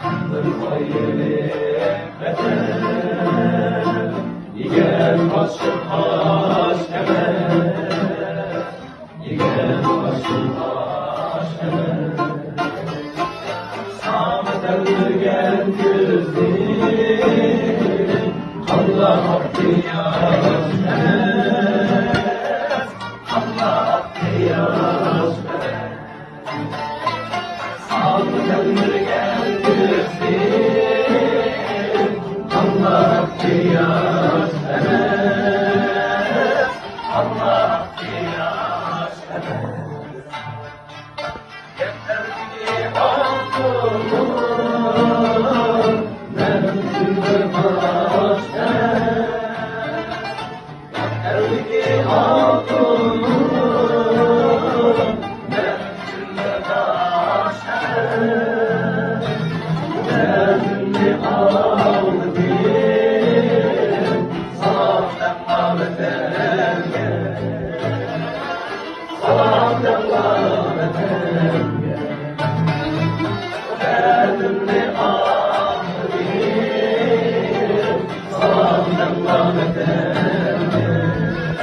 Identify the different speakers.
Speaker 1: Kırmayı beter, yigen başım haş emer, yigen başım haş emer. Samet elgen güzlim, Allah hakkıyaz emer, Allah hakkıyaz emer. Samet elgen güzlim, Allah hakkıyaz emer, Allah hakkıyaz emer. Yeter ki aklımın mevzinde baş emer, yeter ki aklımın mevzinde baş emer. Derdimi aldım, salaktan beter gel, salaktan